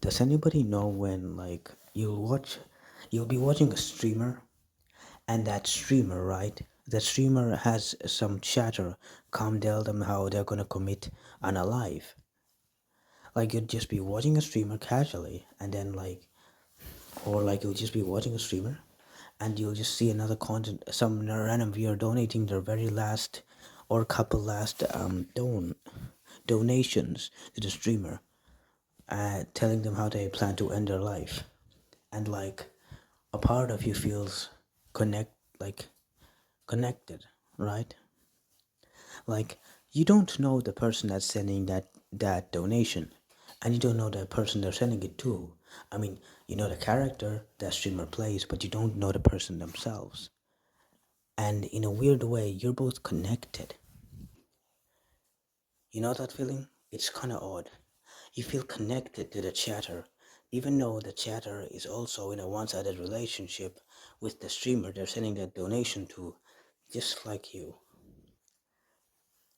Does anybody know when you'll be watching a streamer, and that streamer, right? The streamer has some chatter come tell them how they're gonna commit an alive. Like you'd just be watching a streamer casually, and then or like you'll just be watching a streamer, and you'll just see another content, some random viewer donating their very last or couple last donations to the streamer, telling them how they plan to end their life, and a part of you feels connect like connected, right? Like you don't know the person that's sending that donation, and you don't know the person they're sending it to. I mean, you know the character that streamer plays, but you don't know the person themselves. And in a weird way, you're both connected. You know that feeling? It's kind of odd. You feel connected to the chatter, even though the chatter is also in a one-sided relationship with the streamer they're sending that donation to, just like you.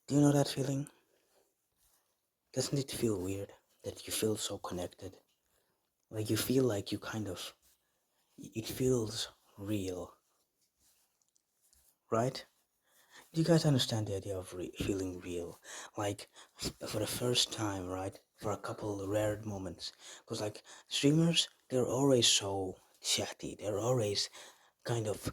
Do you know that feeling? Doesn't it feel weird that you feel so connected? Like you feel like you kind of, it feels real, right? Do you guys understand the idea of feeling real? Like for the first time, right? For a couple of rare moments. Because streamers, they're always so chatty. They're always kind of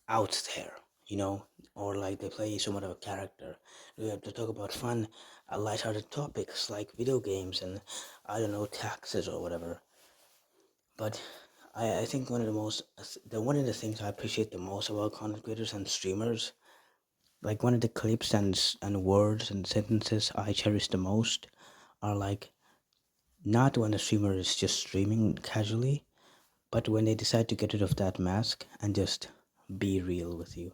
out there, you know? Or like they play somewhat of a character. We have to talk about fun, lighthearted topics like video games and, I don't know, taxes or whatever. But I think one of the things I appreciate the most about content creators and streamers, like one of the clips and words and sentences I cherish the most, are not when a streamer is just streaming casually, but when they decide to get rid of that mask and just be real with you,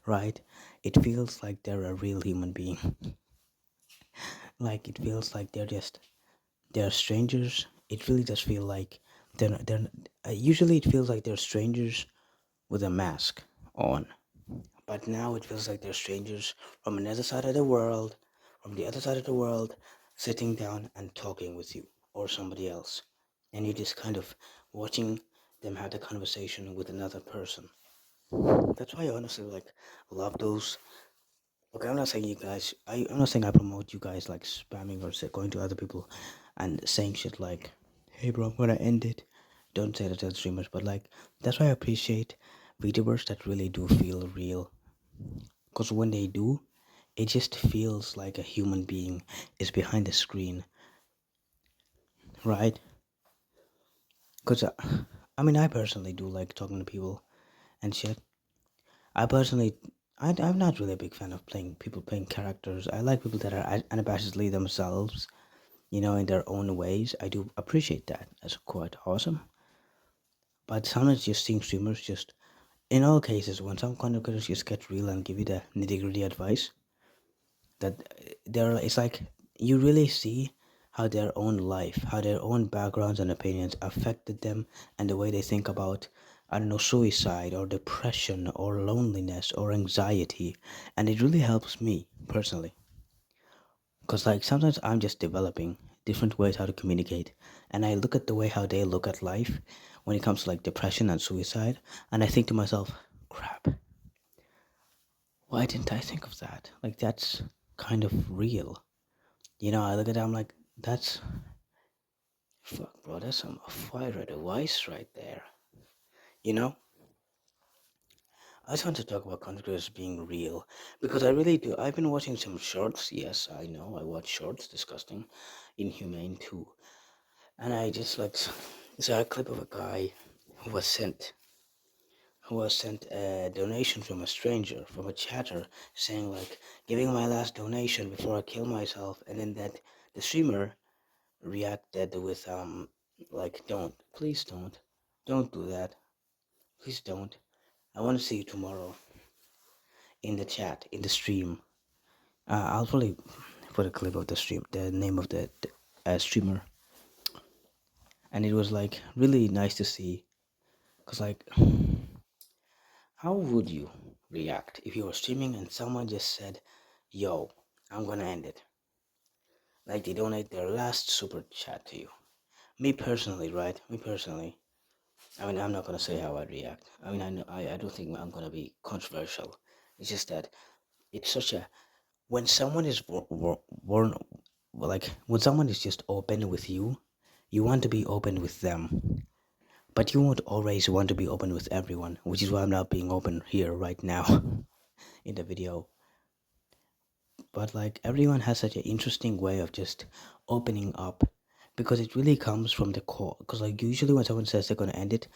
right? It feels like they're a real human being. Like it feels like they're strangers. It really does feel like they're usually it feels like they're strangers with a mask on. But now it feels like they're strangers from another side of the world, from the other side of the world, sitting down and talking with you or somebody else. And you're just kind of watching them have the conversation with another person. That's why I honestly love those. Okay, I'm not saying you guys. I'm not saying I promote you guys like spamming or going to other people and saying shit like, "Hey, bro, I'm gonna end it." Don't say that to the streamers, but that's why I appreciate VTubers that really do feel real. Because when they do, it just feels like a human being is behind the screen, right? Because I mean, I personally do like talking to people and shit. I personally, I'm not really a big fan of playing characters. I like people that are unabashedly themselves, in their own ways. I do appreciate that. That's quite awesome. But sometimes just seeing streamers just, in all cases, when some content creators just get real and give you the nitty gritty advice, that it's like you really see how their own life, how their own backgrounds and opinions affected them and the way they think about, I don't know, suicide or depression or loneliness or anxiety. And it really helps me personally. Because sometimes I'm just developing different ways how to communicate. And I look at the way how they look at life when it comes to depression and suicide. And I think to myself, crap, why didn't I think of that? That's kind of real. I look at it, I'm like, that's fuck, bro. That's some fire advice right there. You know, I just want to talk about content creators being real because I really do. I've been watching some shorts. Yes, I know. I watch shorts. Disgusting, inhumane too. And I just saw a clip of a guy who was sent a donation from a stranger, from a chatter, saying giving my last donation before I kill myself, and then that the streamer reacted with don't, please don't do that, please don't, I want to see you tomorrow in the chat, in the stream. I'll probably put a clip of the stream, the name of the streamer. And it was really nice to see, because how would you react if you were streaming and someone just said, yo, I'm gonna end it, like they donate their last super chat to you, Me personally, right? Me personally. I mean, I'm not gonna say how I react. I mean, I know, I don't think I'm gonna be controversial. It's just that it's such a when someone is like when someone is just open with you, you want to be open with them, but you won't always want to be open with everyone, which is why I'm not being open here right now in the video. But like everyone has such an interesting way of just opening up because it really comes from the core. Because like usually when someone says they're gonna end it,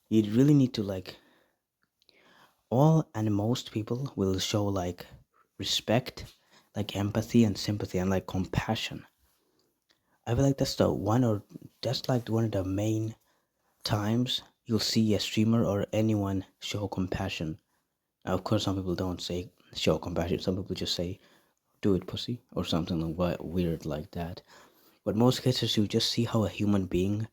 you really need to like all and most people will show like respect, like empathy and sympathy and like compassion. I feel like that's the one or that's like one of the main times you'll see a streamer or anyone show compassion. Now, of course, some people don't say show compassion. Some people just say do it, pussy, or something like weird like that. But most cases, you just see how a human being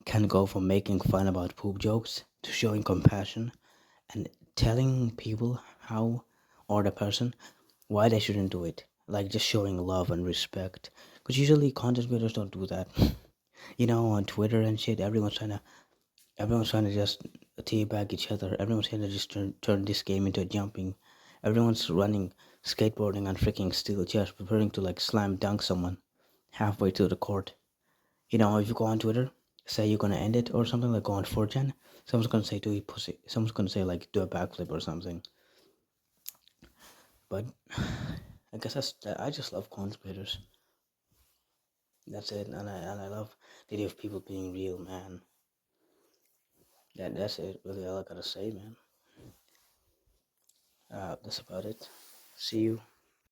can go from making fun about poop jokes to showing compassion and telling people how or the person why they shouldn't do it. Like just showing love and respect. Because usually content creators don't do that. You know, on Twitter and shit, everyone's trying to just teabag each other. Everyone's trying to just turn this game into jumping. Everyone's running, skateboarding on freaking steel chairs, preparing to like slam dunk someone halfway to the court. You know, if you go on Twitter, say you're gonna end it or something, like go on 4chan, someone's gonna say do it pussy. Someone's gonna say like do a backflip or something. But I guess I just love content creators. That's it, and I love the idea of people being real, man. That's it. Really, all I gotta say, man. That's about it. See you.